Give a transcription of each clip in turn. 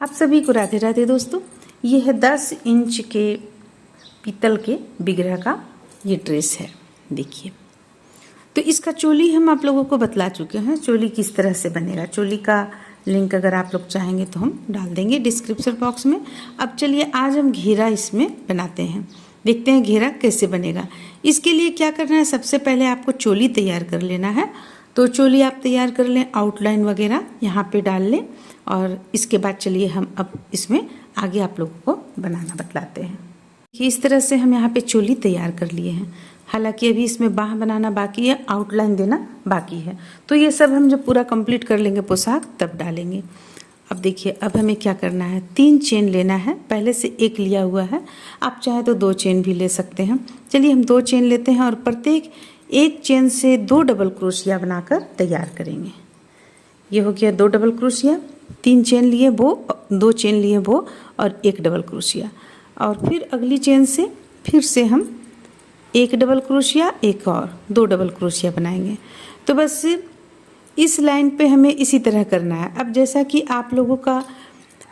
आप सभी को राधे राधे दोस्तों। ये है 10 इंच के पीतल के बिगड़ा का ये ड्रेस है। देखिए, तो इसका चोली हम आप लोगों को बतला चुके हैं, चोली किस तरह से बनेगा। चोली का लिंक अगर आप लोग चाहेंगे तो हम डाल देंगे डिस्क्रिप्शन बॉक्स में। अब चलिए आज हम घेरा इसमें बनाते हैं, देखते हैं घेरा कैसे बनेगा। इसके लिए क्या करना है, सबसे पहले आपको चोली तैयार कर लेना है। तो चोली आप तैयार कर लें, आउटलाइन वगैरह यहाँ पे डाल लें और इसके बाद चलिए हम अब इसमें आगे आप लोगों को बनाना बतलाते हैं। इस तरह से हम यहाँ पे चोली तैयार कर लिए हैं। हालांकि अभी इसमें बाह बनाना बाकी है, आउटलाइन देना बाकी है। तो ये सब हम जब पूरा कंप्लीट कर लेंगे पोशाक तब डालेंगे। अब देखिए, अब हमें क्या करना है, 3 चेन लेना है। पहले से 1 लिया हुआ है, आप चाहे तो 2 चेन भी ले सकते हैं। चलिए हम 2 चेन लेते हैं और प्रत्येक 1 चेन से 2 डबल क्रोशिया बनाकर तैयार करेंगे। ये हो गया 2 डबल क्रोशिया, 3 चेन लिए वो, 2 चेन लिए वो और 1 डबल क्रोशिया। और फिर अगली चेन से फिर से हम 1 डबल क्रोशिया, एक और 2 डबल क्रोशिया बनाएंगे। तो बस इस लाइन पे हमें इसी तरह करना है। अब जैसा कि आप लोगों का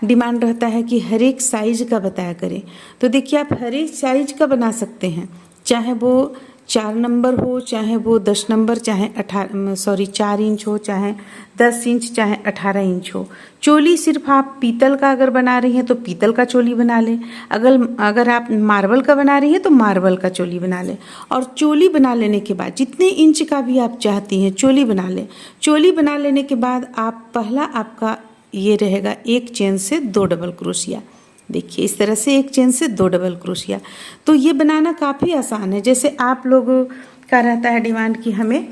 डिमांड रहता है कि हर एक साइज का बताया करें, तो देखिए आप हर एक साइज का बना सकते हैं, चाहे वो 4 नंबर हो, चाहे वो 10 नंबर, चाहे 4 इंच हो, चाहे 10 इंच, चाहे 18 इंच हो। चोली सिर्फ आप पीतल का अगर बना रही हैं तो पीतल का चोली बना लें, अगर आप मार्बल का बना रही हैं तो मार्बल का चोली बना लें। और चोली बना लेने के बाद जितने इंच का भी आप चाहती हैं चोली बना लें। चोली बना लेने के बाद आप पहला आपका ये रहेगा 1 चेन से 2 डबल क्रोशिया। देखिए इस तरह से 1 चेन से 2 डबल क्रोशिया। तो ये बनाना काफ़ी आसान है। जैसे आप लोगों का रहता है डिमांड कि हमें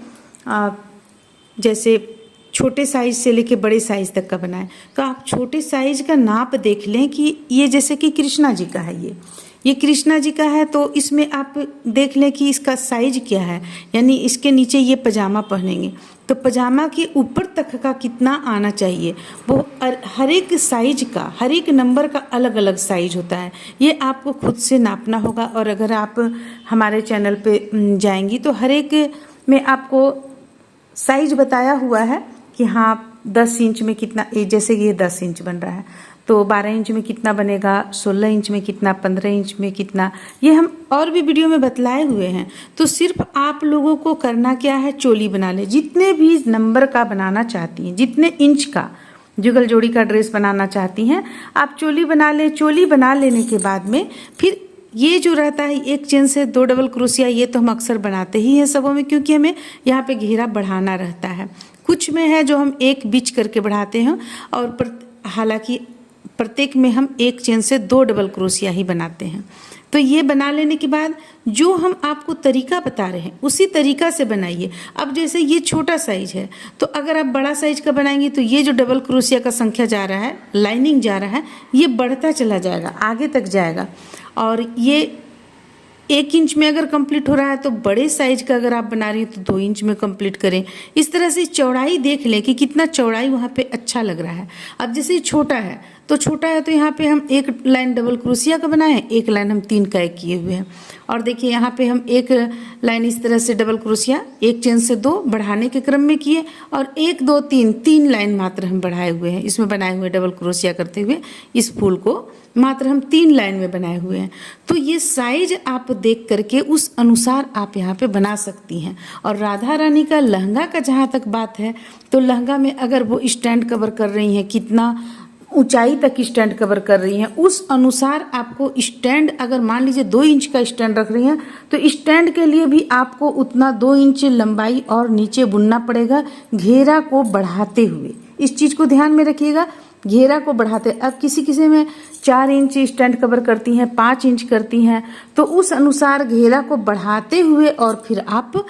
जैसे छोटे साइज से लेके बड़े साइज तक का बनाएं, तो आप छोटे साइज का नाप देख लें कि ये जैसे कि कृष्णा जी का है, ये कृष्णा जी का है, तो इसमें आप देख लें कि इसका साइज क्या है। यानी इसके नीचे ये पजामा पहनेंगे तो पजामा के ऊपर तक का कितना आना चाहिए, वो हर एक साइज का, हर एक नंबर का अलग अलग साइज होता है। ये आपको खुद से नापना होगा। और अगर आप हमारे चैनल पे जाएंगी तो हर एक में आपको साइज बताया हुआ है कि हाँ 10 इंच में कितना, जैसे ये 10 इंच बन रहा है तो 12 इंच में कितना बनेगा, 16 इंच में कितना, 15 इंच में कितना, ये हम और भी वीडियो में बतलाए हुए हैं। तो सिर्फ आप लोगों को करना क्या है, चोली बना ले। जितने भी नंबर का बनाना चाहती हैं, जितने इंच का जुगल जोड़ी का ड्रेस बनाना चाहती हैं, आप चोली बना ले। चोली बना लेने के बाद में फिर ये जो रहता है 1 चेन से 2 डबल क्रोशिया, ये तो हम अक्सर बनाते ही हैं सबों में, क्योंकि हमें यहाँ पे घेरा बढ़ाना रहता है। कुछ में है जो हम 1 बीच करके बढ़ाते हैं और हालांकि प्रत्येक में हम 1 चेन से 2 डबल क्रोशिया ही बनाते हैं। तो ये बना लेने के बाद जो हम आपको तरीका बता रहे हैं उसी तरीका से बनाइए। अब जैसे ये छोटा साइज है, तो अगर आप बड़ा साइज का बनाएंगे तो ये जो डबल क्रोशिया का संख्या जा रहा है, लाइनिंग जा रहा है, ये बढ़ता चला जाएगा, आगे तक जाएगा। और ये 1 इंच में अगर कंप्लीट हो रहा है तो बड़े साइज का अगर आप बना रही हैं तो 2 इंच में कंप्लीट करें। इस तरह से चौड़ाई देख लें कि कितना चौड़ाई वहाँ पे अच्छा लग रहा है। अब जैसे छोटा है तो यहाँ पे हम 1 लाइन डबल क्रोशिया का बनाए हैं, 1 लाइन हम 3 का किए हुए हैं। और देखिए यहाँ पे हम 1 लाइन इस तरह से डबल क्रोशिया 1 चेन से 2 बढ़ाने के क्रम में किए और 1 2 3 लाइन मात्र हम बढ़ाए हुए हैं। इसमें बनाए हुए डबल क्रोशिया करते हुए इस फूल को मात्र हम 3 लाइन में बनाए हुए हैं। तो ये साइज आप देख करके उस अनुसार आप यहाँ पे बना सकती हैं। और राधा रानी का लहंगा का जहाँ तक बात है, तो लहंगा में अगर वो स्टैंड कवर कर रही हैं, कितना ऊंचाई तक स्टैंड कवर कर रही हैं, उस अनुसार आपको स्टैंड, अगर मान लीजिए 2 इंच का स्टैंड रख रही हैं तो स्टैंड के लिए भी आपको उतना 2 इंच लंबाई और नीचे बुनना पड़ेगा, घेरा को बढ़ाते हुए। इस चीज़ को ध्यान में रखिएगा, घेरा को बढ़ाते। अब किसी में 4 इंच स्टैंड कवर करती हैं, 5 इंच करती हैं, तो उस अनुसार घेरा को बढ़ाते हुए और फिर आप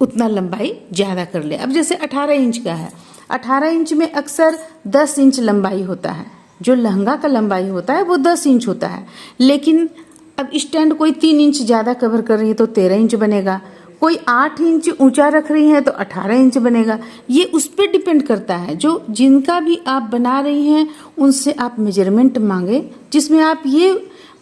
उतना लंबाई ज़्यादा कर ले। अब जैसे 18 इंच का है, 18 इंच में अक्सर 10 इंच लंबाई होता है। जो लहंगा का लंबाई होता है वो 10 इंच होता है, लेकिन अब स्टैंड कोई 3 इंच ज़्यादा कवर कर रही है तो 13 इंच बनेगा, कोई 8 इंच ऊंचा रख रही है तो 18 इंच बनेगा। ये उस पर डिपेंड करता है। जो जिनका भी आप बना रही हैं उनसे आप मेजरमेंट मांगे, जिसमें आप ये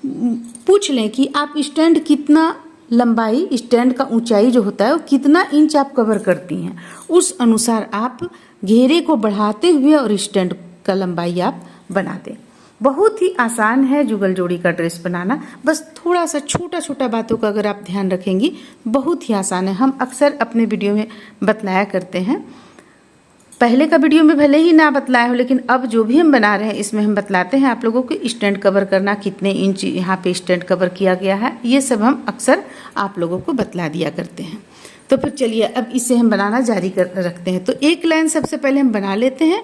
पूछ लें कि आप स्टैंड कितना लंबाई, स्टैंड का ऊंचाई जो होता है वो कितना इंच आप कवर करती हैं, उस अनुसार आप घेरे को बढ़ाते हुए और स्टैंड का लंबाई आप बना दें। बहुत ही आसान है जुगल जोड़ी का ड्रेस बनाना। बस थोड़ा सा छोटा छोटा बातों का अगर आप ध्यान रखेंगी बहुत ही आसान है। हम अक्सर अपने वीडियो में बतलाया करते हैं, पहले का वीडियो में भले ही ना बतलाए हो, लेकिन अब जो भी हम बना रहे हैं इसमें हम बतलाते हैं आप लोगों को स्टैंड कवर करना, कितने इंच यहाँ पे स्टैंड कवर किया गया है, ये सब हम अक्सर आप लोगों को बतला दिया करते हैं। तो फिर चलिए अब इसे हम बनाना जारी रखते हैं। तो एक लाइन सबसे पहले हम बना लेते हैं,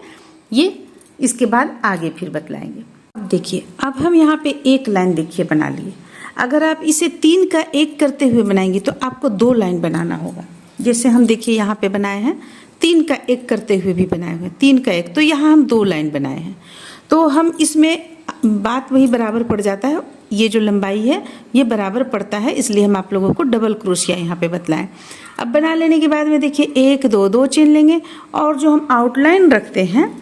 ये इसके बाद आगे फिर बतलाएंगे। देखिए अब हम यहाँ पे एक लाइन देखिए बना लिए। अगर आप इसे 3 का 1 करते हुए बनाएंगे तो आपको 2 लाइन बनाना होगा। जैसे हम देखिए यहाँ पे बनाए हैं 3 का 1 करते हुए भी बनाए हुए 3 का 1, तो यहाँ हम 2 लाइन बनाए हैं। तो हम इसमें बात वही बराबर पड़ जाता है, ये जो लंबाई है ये बराबर पड़ता है, इसलिए हम आप लोगों को डबल क्रोशिया यहाँ पे बतलाएं। अब बना लेने के बाद में देखिए 1 2 2 चेन लेंगे और जो हम आउटलाइन रखते हैं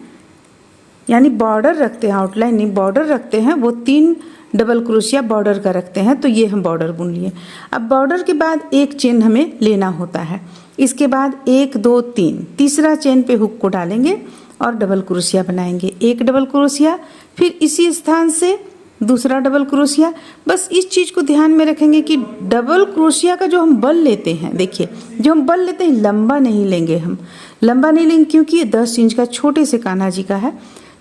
यानी बॉर्डर रखते हैं, आउटलाइन नहीं बॉर्डर रखते हैं, वो 3 डबल क्रोशिया बॉर्डर का रखते हैं। तो ये हम बॉर्डर बुन लिए। अब बॉर्डर के बाद 1 चेन हमें लेना होता है। इसके बाद 1 2 3 तीसरा चेन पे हुक को डालेंगे और डबल क्रोशिया बनाएंगे। 1 डबल क्रोशिया, फिर इसी स्थान से दूसरा डबल क्रोशिया। बस इस चीज़ को ध्यान में रखेंगे कि डबल क्रोशिया का जो हम बल लेते हैं, देखिए जो हम बल लेते हैं लंबा नहीं लेंगे, हम लंबा नहीं लेंगे क्योंकि ये 10 इंच का छोटे से कान्हा जी का है,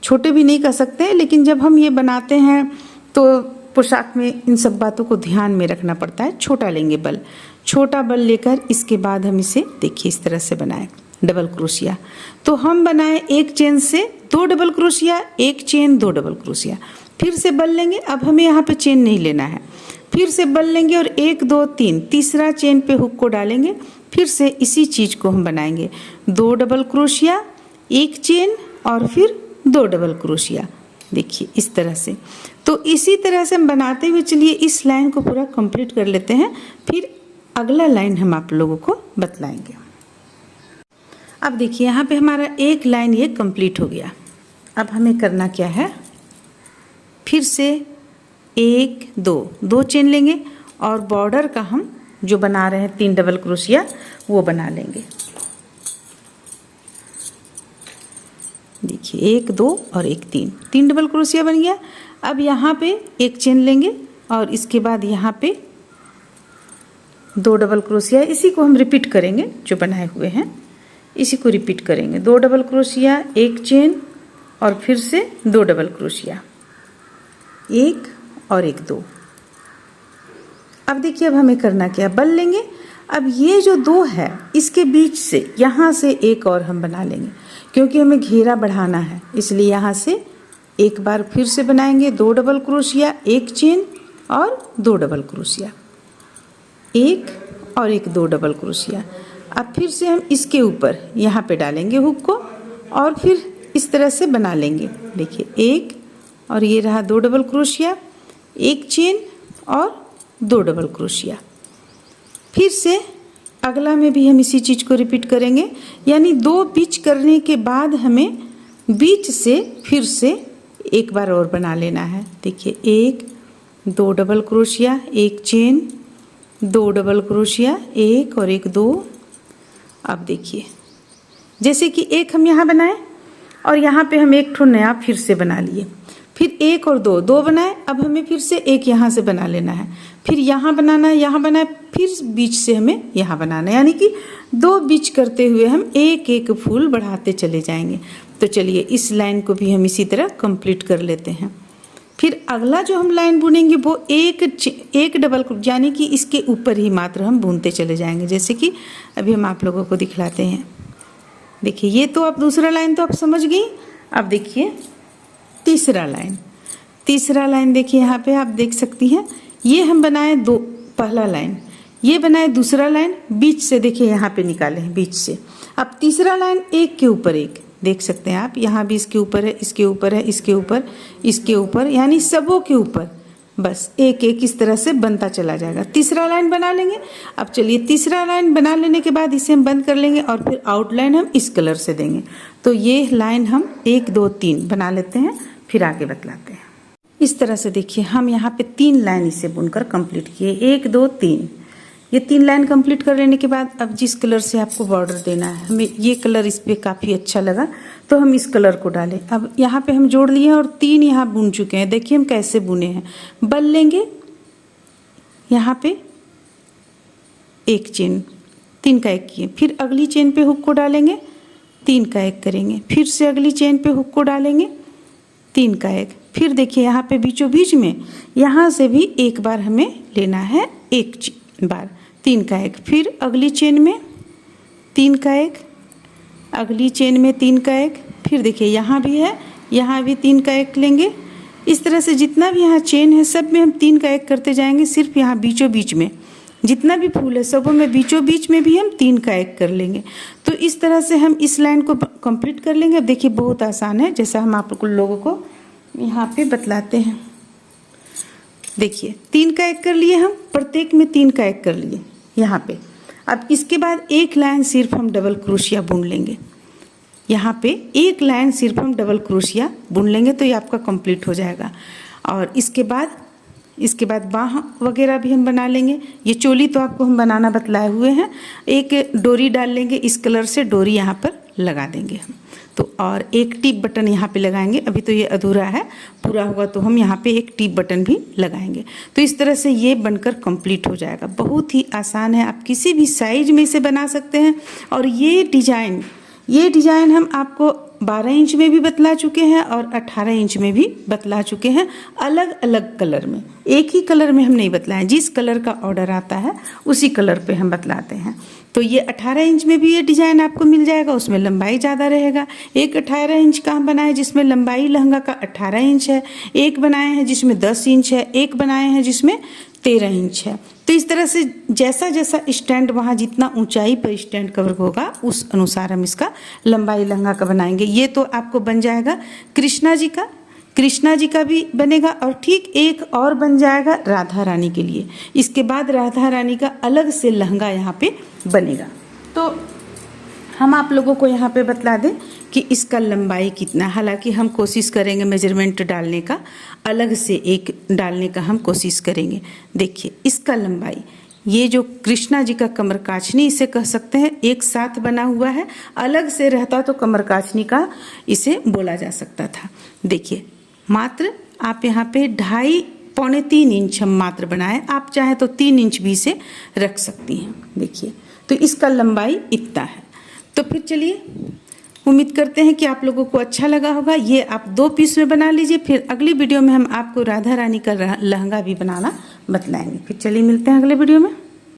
छोटे भी नहीं कर सकते, लेकिन जब हम ये बनाते हैं तो पोशाक में इन सब बातों को ध्यान में रखना पड़ता है। छोटा लेंगे बल, छोटा बल लेकर इसके बाद हम इसे देखिए इस तरह से बनाएं डबल क्रोशिया। तो हम बनाए 1 चेन से 2 double crochet, 1 chain 2 double crochet, फिर से बल लेंगे। अब हमें यहाँ पे चेन नहीं लेना है, फिर से बल लेंगे और 1 2 3 तीसरा चेन पे हुक को डालेंगे। फिर से इसी चीज़ को हम बनाएंगे 2 डबल क्रोशिया, 1 चेन और फिर 2 डबल क्रोशिया, देखिए इस तरह से। तो इसी तरह से हम बनाते हुए चलिए इस लाइन को पूरा कंप्लीट कर लेते हैं, फिर अगला लाइन हम आप लोगों को बतलाएंगे। अब देखिए यहाँ पे हमारा एक लाइन ये कंप्लीट हो गया। अब हमें करना क्या है, फिर से 1 2 चेन लेंगे और बॉर्डर का हम जो बना रहे हैं 3 डबल क्रोशिया वो बना लेंगे। देखिए 1 2 और 1 3 डबल क्रोशिया बन गया। अब यहाँ पे 1 चेन लेंगे और इसके बाद यहाँ पे 2 डबल क्रोशिया, इसी को हम रिपीट करेंगे, जो बनाए हुए हैं इसी को रिपीट करेंगे। 2 डबल क्रोशिया, 1 चेन और फिर से 2 डबल क्रोशिया, 1 और 1 2। अब देखिए अब हमें करना क्या, बल लेंगे। अब ये जो 2 है इसके बीच से यहाँ से एक और हम बना लेंगे, क्योंकि हमें घेरा बढ़ाना है, इसलिए यहाँ से एक बार फिर से बनाएंगे 2 डबल क्रोशिया, 1 चेन और 2 डबल क्रोशिया, 1 और 1 2 डबल क्रोशिया। अब फिर से हम इसके ऊपर यहाँ पे डालेंगे हुक को और फिर इस तरह से बना लेंगे। देखिए 1 और ये रहा 2 डबल क्रोशिया, 1 चेन और 2 डबल क्रोशिया। फिर से अगला में भी हम इसी चीज़ को रिपीट करेंगे, यानी 2 पिच करने के बाद हमें बीच से फिर से एक बार और बना लेना है। देखिए 1 2 double crochet, 1 chain, 2 double crochet, 1 और 1 2। अब देखिए जैसे कि 1 हम यहाँ बनाए और यहाँ पे हम एक ठो नया फिर से बना लिए, फिर 1 और 2 बनाए। अब हमें फिर से एक यहाँ से बना लेना है, फिर यहाँ बनाना है, यहाँ बनाए, फिर बीच से हमें यहाँ बनाना है, यानी कि 2 बीच करते हुए हम एक एक फूल बढ़ाते चले जाएंगे। तो चलिए इस लाइन को भी हम इसी तरह कंप्लीट कर लेते हैं। फिर अगला जो हम लाइन बुनेंगे वो एक डबल, यानी कि इसके ऊपर ही मात्र हम बुनते चले जाएंगे, जैसे कि अभी हम आप लोगों को दिखलाते हैं। देखिए ये तो आप दूसरा लाइन तो आप समझ गई। अब देखिए तीसरा लाइन देखिए यहाँ पे आप देख सकती हैं, ये हम बनाए पहला लाइन, ये बनाए दूसरा लाइन, बीच से देखिए यहाँ पे निकाले हैं बीच से। अब तीसरा लाइन एक के ऊपर एक, देख सकते हैं आप, यहाँ भी इसके ऊपर है, इसके ऊपर है, इसके ऊपर, इसके ऊपर, यानी सबों के ऊपर बस एक एक इस तरह से बनता चला जाएगा। तीसरा लाइन बना लेंगे। अब चलिए तीसरा लाइन बना लेने के बाद इसे हम बंद कर लेंगे और फिर आउटलाइन हम इस कलर से देंगे। तो ये लाइन हम 1 2 3 बना लेते हैं, फिर आगे बतलाते हैं। इस तरह से देखिए हम यहाँ पे 3 लाइन इसे बुनकर कंप्लीट किए, 1 2 3। ये 3 लाइन कंप्लीट कर लेने के बाद अब जिस कलर से आपको बॉर्डर देना है, हमें ये कलर इस पर काफ़ी अच्छा लगा तो हम इस कलर को डालें। अब यहाँ पे हम जोड़ लिए हैं और 3 यहाँ बुन चुके हैं। देखिए हम कैसे बुने हैं। बल लेंगे, यहाँ पे एक चेन, 3 का 1 किए, फिर अगली चेन पे हुक को डालेंगे, 3 का 1 करेंगे, फिर से अगली चेन पे हुक को डालेंगे, 3 का 1, फिर देखिए यहाँ पे बीचों बीच में यहाँ से भी एक बार हमें लेना है, एक बार 3 का 1, फिर अगली चेन में 3 का 1, अगली चेन में 3 का 1, फिर देखिए यहाँ भी है, यहाँ भी 3 का 1 लेंगे। इस तरह से जितना भी यहाँ चेन है सब में हम 3 का 1 करते जाएंगे। सिर्फ यहाँ बीचों बीच में जितना भी फूल है सबों में बीचों बीच में भी हम 3 का 1 कर लेंगे। तो इस तरह से हम इस लाइन को कंप्लीट कर लेंगे। अब देखिए बहुत आसान है, जैसा हम आप लोगों को यहाँ पे बतलाते हैं। देखिए 3 का 1 कर लिए, हम प्रत्येक में 3 का 1 कर लिए यहाँ पे। अब इसके बाद एक लाइन सिर्फ हम डबल क्रोशिया बुन लेंगे। यहाँ पे एक लाइन सिर्फ हम डबल क्रोशिया बुन लेंगे तो ये आपका कंप्लीट हो जाएगा। और इसके बाद बाह वगैरह भी हम बना लेंगे। ये चोली तो आपको हम बनाना बतलाए हुए हैं। एक डोरी डाल लेंगे, इस कलर से डोरी यहाँ पर लगा देंगे हम तो, और एक टिप बटन यहाँ पे लगाएंगे। अभी तो ये अधूरा है, पूरा होगा तो हम यहाँ पे एक टिप बटन भी लगाएंगे। तो इस तरह से ये बनकर कंप्लीट हो जाएगा। बहुत ही आसान है, आप किसी भी साइज में इसे बना सकते हैं। और ये डिज़ाइन हम आपको 12 इंच में भी बतला चुके हैं और 18 इंच में भी बतला चुके हैं, अलग अलग कलर में। एक ही कलर में हम नहीं बतलाएं, जिस कलर का ऑर्डर आता है उसी कलर पे हम बतलाते हैं। तो ये 18 इंच में भी ये डिज़ाइन आपको मिल जाएगा, उसमें लंबाई ज़्यादा रहेगा। एक 18 इंच का हम बनाए जिसमें लंबाई लहंगा का 18 इंच है, एक बनाए हैं जिसमें 10 इंच है, एक बनाए हैं जिसमें 13 इंच है। तो इस तरह से जैसा जैसा स्टैंड वहाँ जितना ऊंचाई पर स्टैंड कवर होगा उस अनुसार हम इसका लंबाई लहंगा का बनाएंगे। ये तो आपको बन जाएगा कृष्णा जी का भी बनेगा और ठीक एक और बन जाएगा राधा रानी के लिए। इसके बाद राधा रानी का अलग से लहंगा यहाँ पे बनेगा। तो हम आप लोगों को यहाँ पे बतला दें कि इसका लंबाई कितना, हालांकि हम कोशिश करेंगे मेजरमेंट डालने का, अलग से एक डालने का हम कोशिश करेंगे। देखिए इसका लंबाई, ये जो कृष्णा जी का कमर काछनी इसे कह सकते हैं, एक साथ बना हुआ है। अलग से रहता तो कमर काछनी का इसे बोला जा सकता था। देखिए मात्र आप यहाँ पे 2.5 पौने 3 इंच हम मात्र बनाए, आप चाहे तो 3 इंच भी इसे रख सकती हैं। देखिए तो इसका लंबाई इतना है। तो फिर चलिए, उम्मीद करते हैं कि आप लोगों को अच्छा लगा होगा। ये आप 2 पीस में बना लीजिए, फिर अगली वीडियो में हम आपको राधा रानी का लहंगा भी बनाना बतलाएंगे। फिर चलिए मिलते हैं अगले वीडियो में।